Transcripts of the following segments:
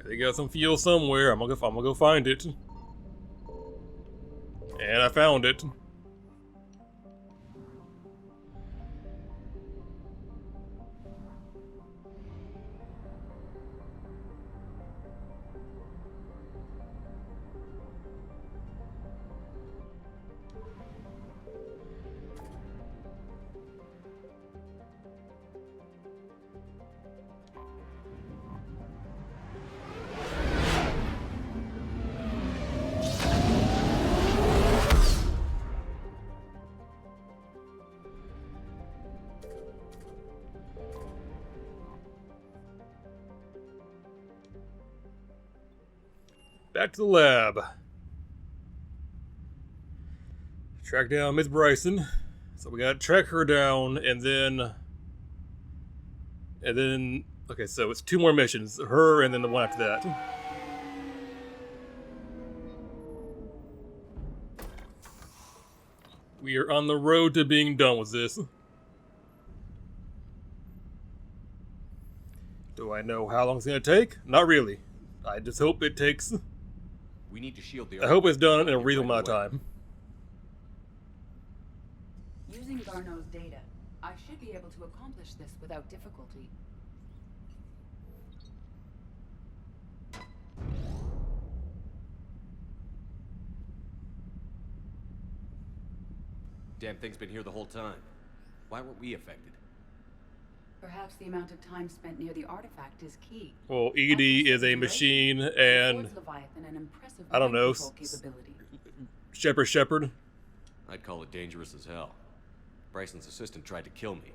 They got some fuel somewhere. I'm gonna go find it. And I found it. Back to the lab. Track down Miss Bryson. So we gotta track her down and then okay, so it's 2 more missions. Her and then the one after that. We are on the road to being done with this. Do I know how long it's gonna take? Not really. I just hope it takes. We need to shield the I hope it's done in a reasonable amount of time. Using Garneau's data, I should be able to accomplish this without difficulty. Damn thing's been here the whole time. Why weren't we affected? Perhaps the amount of time spent near the artifact is key. Well, Edie is a machine, and I don't know, Shepard. I'd call it dangerous as hell. Bryson's assistant tried to kill me.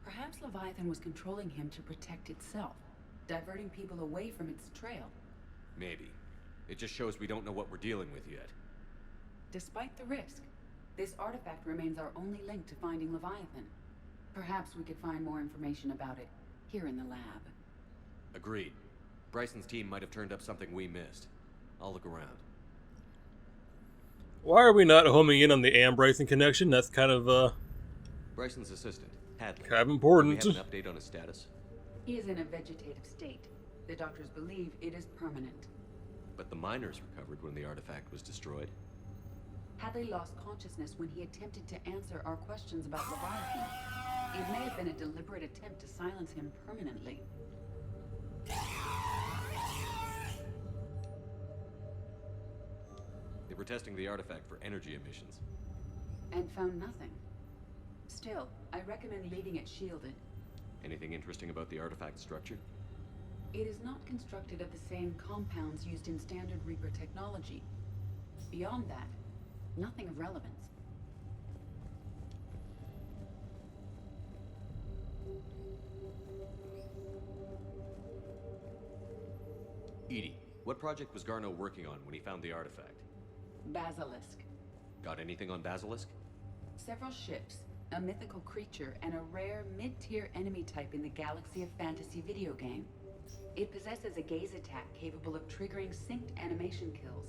Perhaps Leviathan was controlling him to protect itself, diverting people away from its trail. Maybe. It just shows we don't know what we're dealing with yet. Despite the risk, this artifact remains our only link to finding Leviathan. Perhaps we could find more information about it here in the lab. Agreed. Bryson's team might have turned up something we missed. I'll look around. Why are we not homing in on the Anne Bryson connection? That's kind of Bryson's assistant, Hadley. kind of important. Do we have an update on his status? He is in a vegetative state. The doctors believe it is permanent. But the miners recovered when the artifact was destroyed. Hadley lost consciousness when he attempted to answer our questions about Leviathan. It may have been a deliberate attempt to silence him permanently. They were testing the artifact for energy emissions. And found nothing. Still, I recommend leaving it shielded. Anything interesting about the artifact structure? It is not constructed of the same compounds used in standard Reaper technology. Beyond that, nothing of relevance. Edie, what project was Garneau working on when he found the artifact? Basilisk. Got anything on Basilisk? Several ships, a mythical creature, and a rare mid-tier enemy type in the Galaxy of Fantasy video game. It possesses a gaze attack capable of triggering synced animation kills.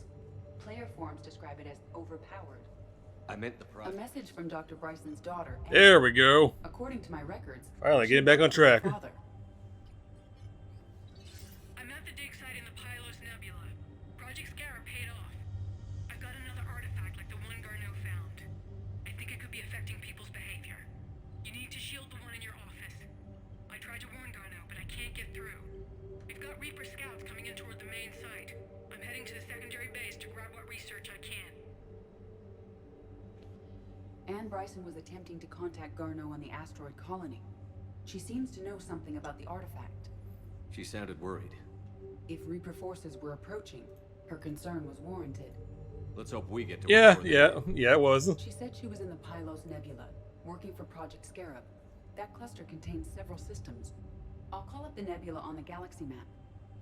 Player forums describe it as overpowered. I meant the A project. message from Dr. Bryson's daughter. There we go. According to my records, Finally, she getting back on worked with her track. father. I'm at the dig site in the Pylos Nebula. Project Scarab paid off. I've got another artifact like the one Garneau found. I think it could be affecting people's behavior. You need to shield the one in your office. I tried to warn Garneau, but I can't get through. We've got Reaper scouts coming in toward the main site. I'm heading to the secondary base to grab what research I can. Anne Bryson was attempting to contact Garneau on the asteroid colony. She seems to know something about the artifact. She sounded worried. If Reaper forces were approaching, her concern was warranted. Let's hope we get to Yeah, it before they do. it was. She said she was in the Pylos Nebula, working for Project Scarab. That cluster contains several systems. I'll call up the nebula on the galaxy map.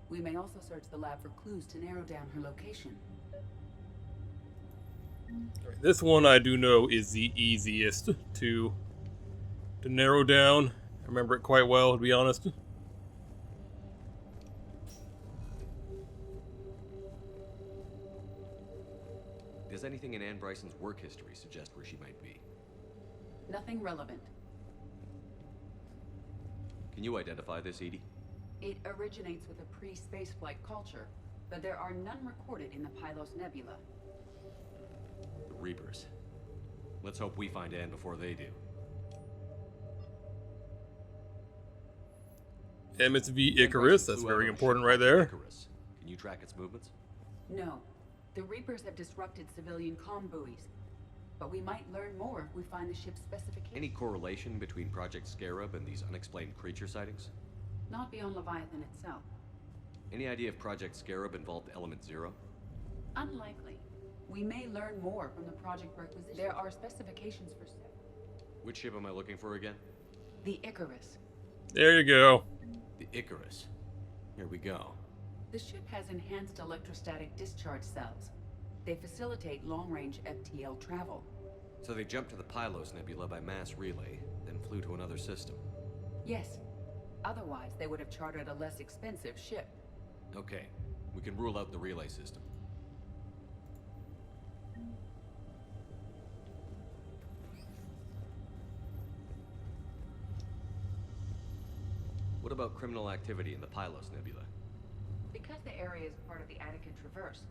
We may also search the lab for clues to narrow down her location. This one I do know is the easiest to narrow down. I remember it quite well, to be honest. Does anything in Anne Bryson's work history suggest where she might be? Nothing relevant. Can you identify this, Edie? It originates with a pre-spaceflight culture, but there are none recorded in the Pylos Nebula. The Reapers. Let's hope we find Anne before they do. MSV Icarus, that's very important right there. Icarus. Can you track its movements? No. The Reapers have disrupted civilian comm buoys. But we might learn more if we find the ship's specifications. Any correlation between Project Scarab and these unexplained creature sightings? Not beyond Leviathan itself. Any idea if Project Scarab involved Element Zero? Unlikely. We may learn more from the project requisition. There are specifications for... Which ship am I looking for again? The Icarus. There you go. The Icarus. Here we go. The ship has enhanced electrostatic discharge cells. They facilitate long-range FTL travel. So they jumped to the Pylos Nebula by mass relay, then flew to another system. Yes. Otherwise, they would have chartered a less expensive ship. Okay, we can rule out the relay system. What about criminal activity in the Pylos Nebula? Because the area is part of the Attica Traverse,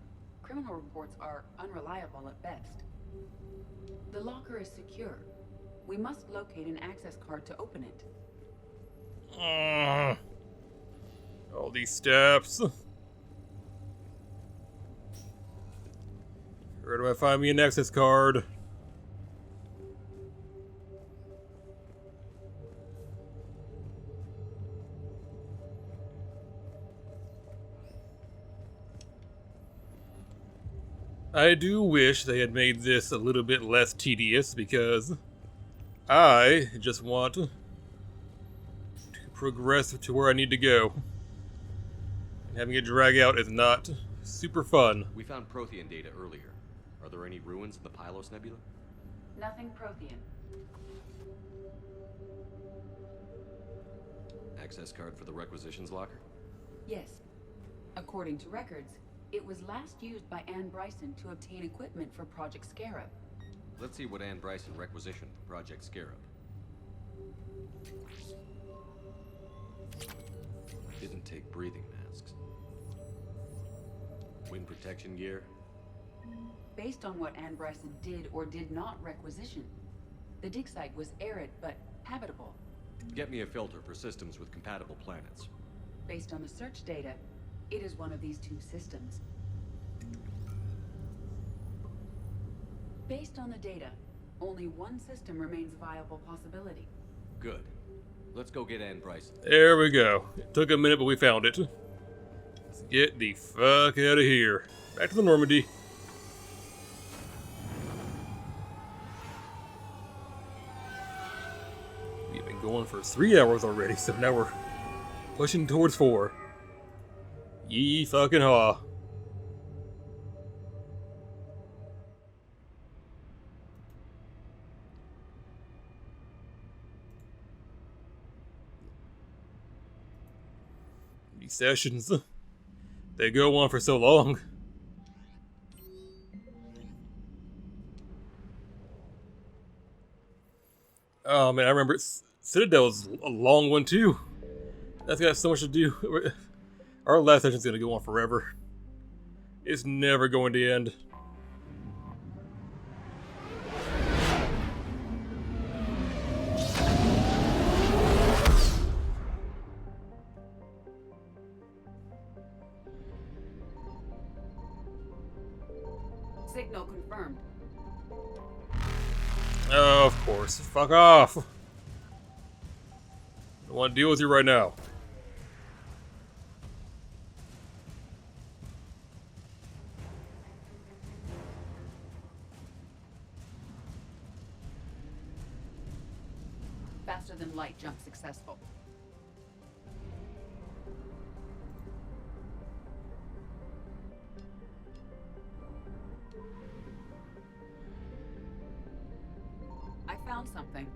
criminal reports are unreliable at best. The locker is secure. We must locate an access card to open it. All these steps. Where do I find me an access card? I do wish they had made this a little bit less tedious, because I just want to progress to where I need to go. And having it drag out is not super fun. We found Prothean data earlier. Are there any ruins in the Pylos Nebula? Nothing Prothean. Access card for the requisitions locker? Yes. According to records, it was last used by Anne Bryson to obtain equipment for Project Scarab. Let's see what Anne Bryson requisitioned for Project Scarab. Didn't take breathing masks. Wind protection gear. Based on what Anne Bryson did or did not requisition, the dig site was arid but habitable. Get me a filter for systems with compatible planets. Based on the search data, it is one of these two systems. Based on the data, only one system remains a viable possibility. Good. Let's go get Anne Bryson. There we go. It took a minute, but we found it. Let's get the fuck out of here. Back to the Normandy. We've been going for 3 hours already, so now we're pushing towards 4. Yee fucking haw. These sessions, they go on for so long. Oh man, I remember Citadel was a long one too. That's got so much to do. Our last session's gonna go on forever. It's never going to end. Signal confirmed. Oh, of course. Fuck off. I don't want to deal with you right now. Faster than light jump successful. I found something.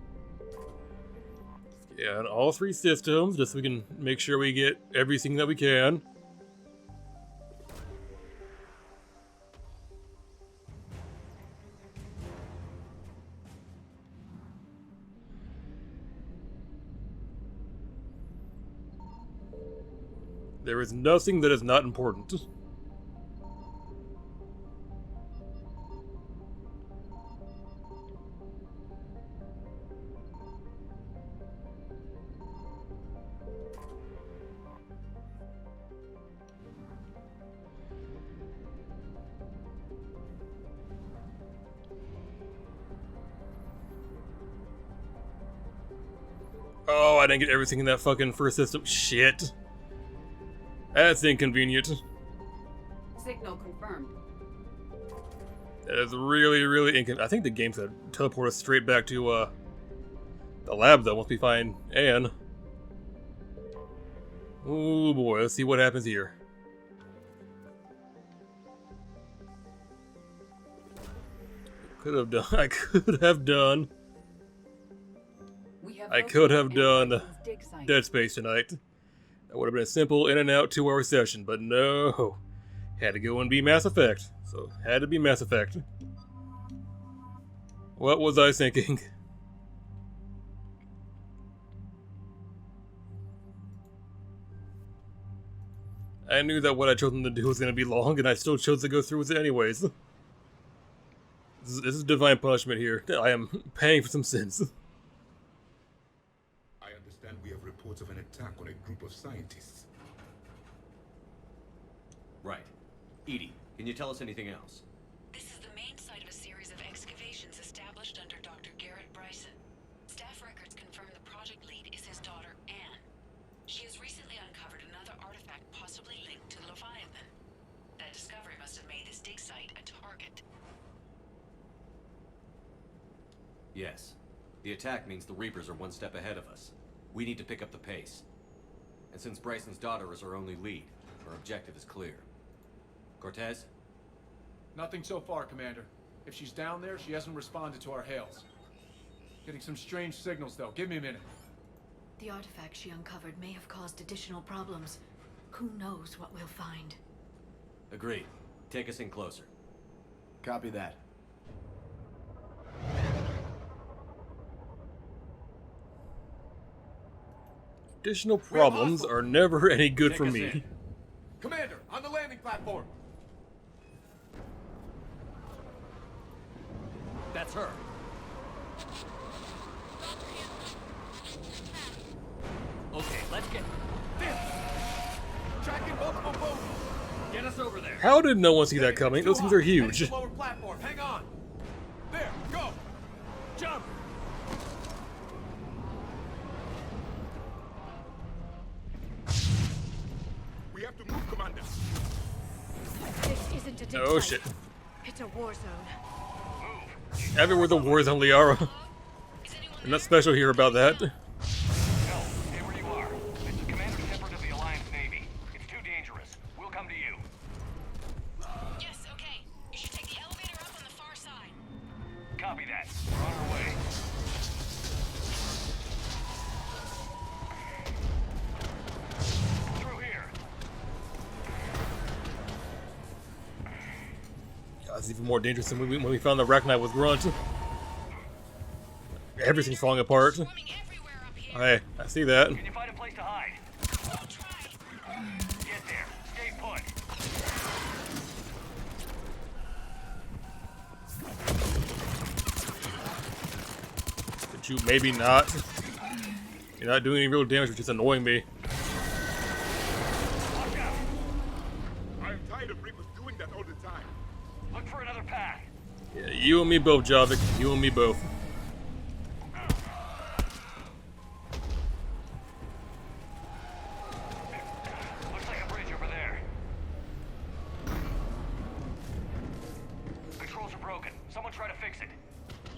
Yeah, on all 3 systems, just so we can make sure we get everything that we can. There is nothing that is not important. Oh, I didn't get everything in that fucking first system. Shit. That's inconvenient. Signal confirmed. That is really, really inconvenient. I think the game's gonna teleport us straight back to, the lab, though, once we find Anne. Oh boy, let's see what happens here. I could have done Dead Space tonight. That would have been a simple in and out 2-hour session, but no. Had to go and be Mass Effect. So, had to be Mass Effect. What was I thinking? I knew that what I chosen to do was going to be long, and I still chose to go through with it anyways. This is divine punishment here. I am paying for some sins. I understand we have reports of an attack on a group of scientists. Right. Edie, can you tell us anything else? This is the main site of a series of excavations established under Dr. Garrett Bryson. Staff records confirm the project lead is his daughter, Anne. She has recently uncovered another artifact possibly linked to the Leviathan. That discovery must have made this dig site a target. Yes. The attack means the Reapers are one step ahead of us. We need to pick up the pace. And since Bryson's daughter is our only lead, our objective is clear. Cortez? Nothing so far, Commander. If she's down there, she hasn't responded to our hails. Getting some strange signals, though. Give me a minute. The artifact she uncovered may have caused additional problems. Who knows what we'll find? Agreed. Take us in closer. Copy that. Additional problems are never any good Take for us me. in. Commander, on the landing platform! That's her. Okay, let's get... Tracking multiple boats! Get us over there. How did no one see that coming? Those things are huge. Heading to lower platform. Hang on! There, go! Jump! We have to move, Commander. This isn't a dig Oh site. shit. It's a war zone. Everywhere the war zone, Liara. I'm not special here about that. No, stay where you are. This is Commander Shepard of the Alliance Navy. It's too dangerous. We'll come to you. Yes, okay. You should take the elevator up on the far side. Copy that. We're on our way. Through here. It's even more dangerous than when we found the Arachnite with Grunt. Everything's falling apart. Swarming everywhere up here. Hey, I see that. Can you find a place to hide? I'll try. Get there. Stay put. But you maybe not. You're not doing any real damage, which is annoying me. Watch out. I'm tired of Reapers doing that all the time. Look for another path. Yeah, you and me both, Javik. You and me both. Looks like a bridge over there. Controls are broken. Someone try to fix it.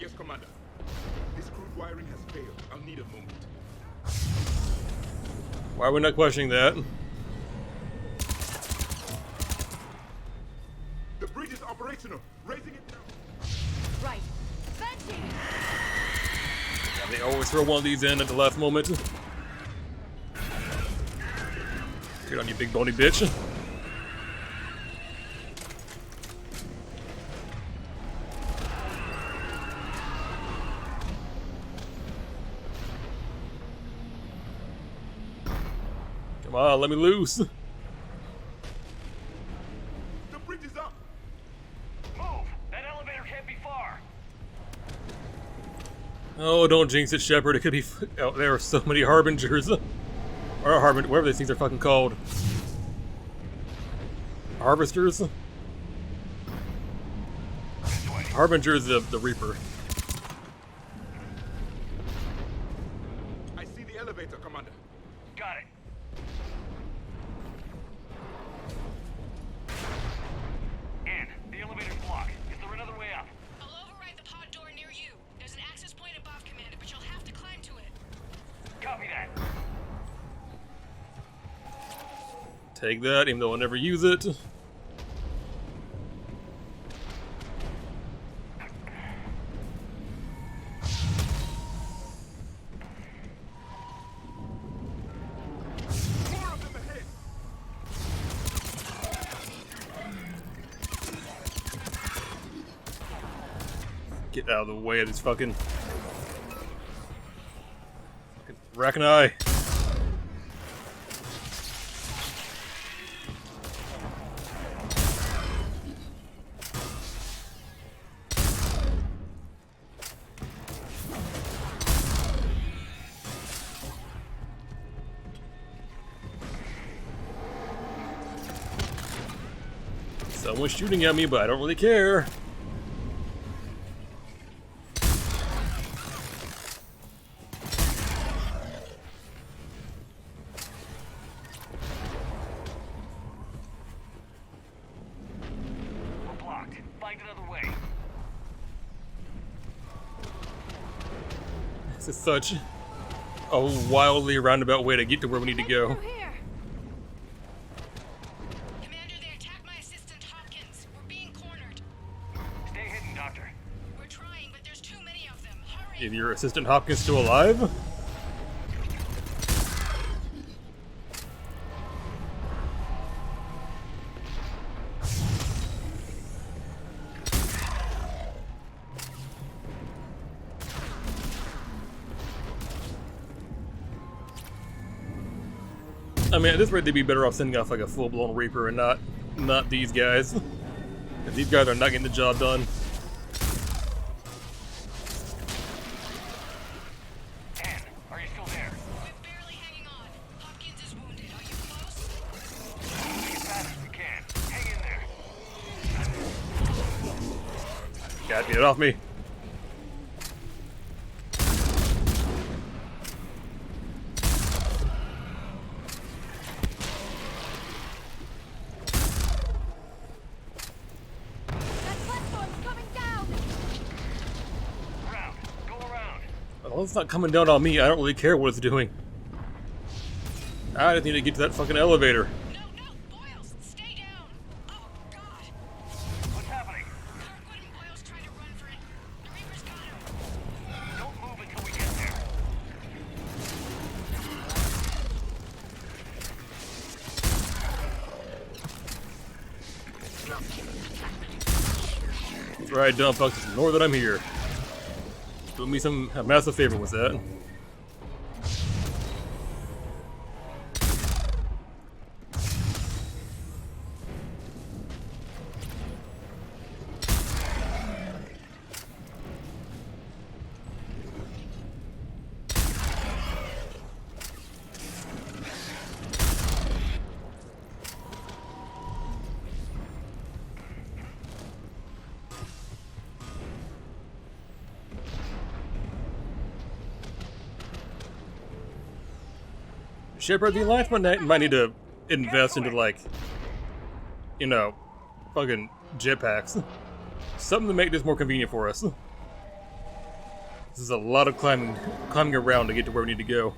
Yes, Commander. This crude wiring has failed. I'll need a moment. Why are we not questioning that? The bridge is operational. Raising it now. Right. Fancy! Yeah, they always throw one of these in at the last moment. Get on, you big bony bitch. Come on, let me loose. Oh, don't jinx it, Shepard. It could be. Oh, there are so many harbingers. Or whatever these things are fucking called. Harvesters? Harbingers of the Reaper. I see the elevator, Commander. Got it. In. The elevator's blocked. Is there another way up? I'll override the pod door near you. There's an access point above, Commander, but you'll have to climb to it. Copy that. Take that, even though I'll never use it. More of them ahead. Get out of the way of this fucking Rachni. Someone's shooting at me, but I don't really care. We're blocked. Find another way. This is such a wildly roundabout way to get to where we need to go. Through here. Commander, they attacked my assistant Hopkins. We're being cornered. Stay hidden, Doctor. We're trying, but there's too many of them. Hurry. Is your assistant Hopkins still alive? I mean, at this rate, they'd be better off sending off like a full-blown Reaper and not these guys. 'Cause these guys are not getting the job done. Ann, are you still there? We're barely hanging on. Hopkins is wounded. Are you close? Moving as fast as we can. Hang in there. God, get it off me. That platform's coming down. Around. Go around. Well, it's not coming down on me. I don't really care what it's doing. I just need to get to that fucking elevator. No, Boyles, stay down. Oh, God. What's happening? Kirkwood and Boyles trying to run for it. The Reaper's got him. Don't move until we get there. That's right, dumb fucks. Just ignore that I'm here. Do me a massive favor with that. Shepard, the Alliance might need to invest into, like, you know, fucking jetpacks. Something to make this more convenient for us. This is a lot of climbing around to get to where we need to go.